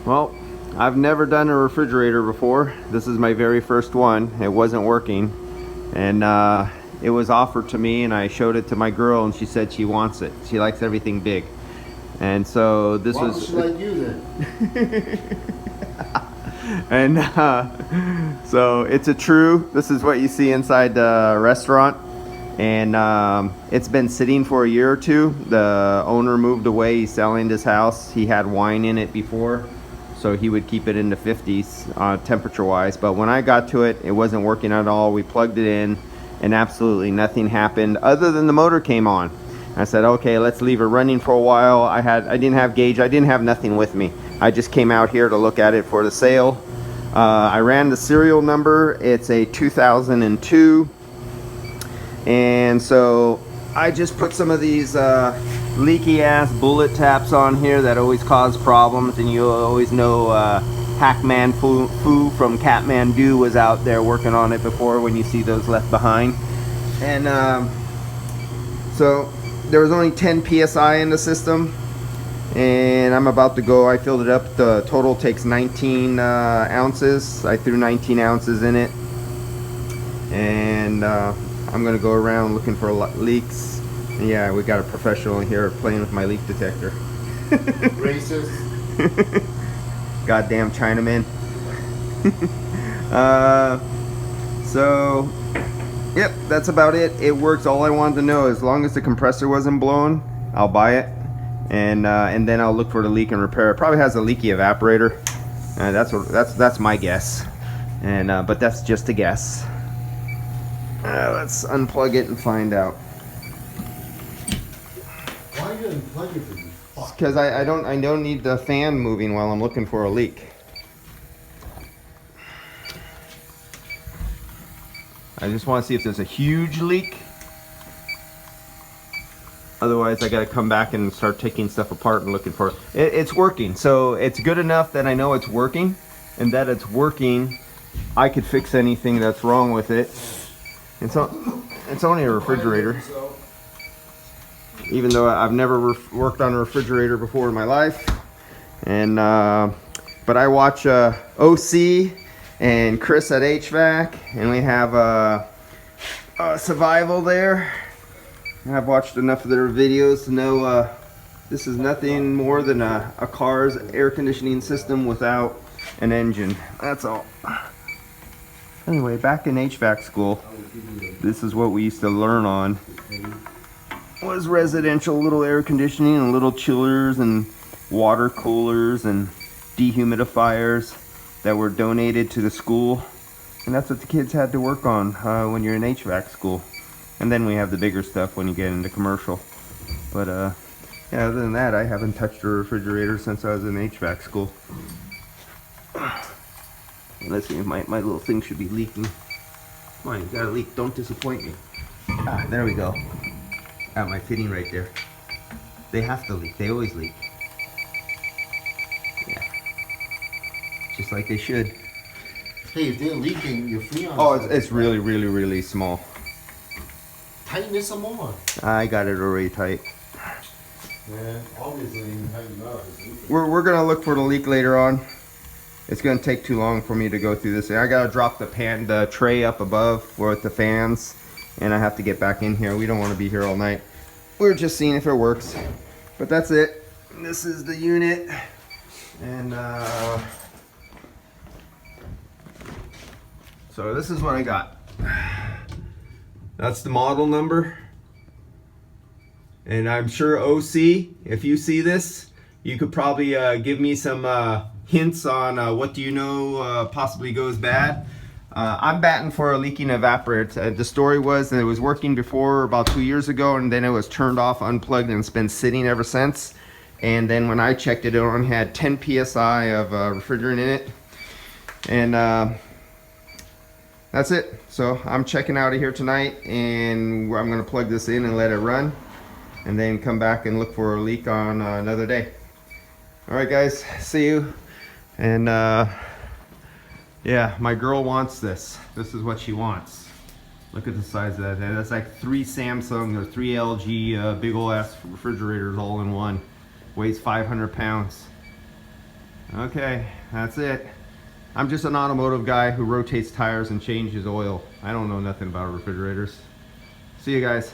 Well, I've never done a refrigerator before. This is my very first one. It wasn't working, and it was offered to me, and I showed it to my girl, and she said she wants it. She likes everything big, and so this Why was. would she like you then? And so it's a true. This is what you see inside the restaurant, and it's been sitting for a year or two. The owner moved away. He's selling this house. He had wine in it before, so he would keep it in the 50s temperature wise. But when I got to it, it wasn't working at all. We plugged it in, and absolutely nothing happened other than the motor came on. I said, okay, let's leave it running for a while. I didn't have gauge. I didn't have nothing with me. I just came out here to look at it for the sale. I ran the serial number. It's a 2002. And so I just put some of these leaky ass bullet taps on here that always cause problems. And you always know Hackman Fu from Kathmandu was out there working on it before when you see those left behind. And so there was only 10 psi in the system, and I'm about to go. I filled it up. The total takes 19 ounces. I threw 19 ounces in it, and I'm gonna go around looking for leaks. And yeah, we got a professional here playing with my leak detector. Racist. Goddamn Chinaman. So yep, that's about it. It works. All I wanted to know, as long as the compressor wasn't blown, I'll buy it, and then I'll look for the leak and repair it. Probably has a leaky evaporator. That's my guess, and but that's just a guess. Let's unplug it and find out. Why you unplug it? Because I don't need the fan moving while I'm looking for a leak. I just want to see if there's a huge leak. Otherwise, I got to come back and start taking stuff apart and looking for it. It's working, so it's good enough that I know it's working, and that it's working, I could fix anything that's wrong with it. And so it's only a refrigerator. Even though I've never worked on a refrigerator before in my life, and but I watch OC and Chris at HVAC, and we have Survival there. I've watched enough of their videos to know this is nothing more than a car's air conditioning system without an engine. That's all. Anyway, back in HVAC school, this is what we used to learn on. Was residential little air conditioning and little chillers and water coolers and dehumidifiers that were donated to the school, and that's what the kids had to work on when you're in HVAC school. And then we have the bigger stuff when you get into commercial. But yeah, other than that, I haven't touched a refrigerator since I was in HVAC school. Let's see, my little thing should be leaking. Come on, you gotta leak, don't disappoint me. Ah, there we go. Got my fitting right there. They have to leak. They always leak. Yeah. Just like they should. Hey, if they're leaking, you're free on. Oh, it's really, really, really small. Tighten it some more. I got it already tight. Yeah, obviously you tighten up. We're gonna look for the leak later on. It's gonna take too long for me to go through this. I gotta drop the tray up above with the fans, and I have to get back in here. We don't want to be here all night. We're just seeing if it works, but that's it. This is the unit, and so this is what I got. That's the model number, and I'm sure OC, if you see this, you could probably give me some hints on what do you know possibly goes bad. I'm batting for a leaking evaporator. The story was that it was working before about 2 years ago, and then it was turned off, unplugged, and it's been sitting ever since. And then when I checked it, it only had 10 psi of refrigerant in it. And that's it. So I'm checking out of here tonight, and I'm going to plug this in and let it run, and then come back and look for a leak on another day. All right, guys, see you. And yeah, my girl wants this. This is what she wants. Look at the size of that. That's like 3 Samsung or 3 LG big ol' ass refrigerators all in one. Weighs 500 pounds. Okay, that's it. I'm just an automotive guy who rotates tires and changes oil. I don't know nothing about refrigerators. See you guys.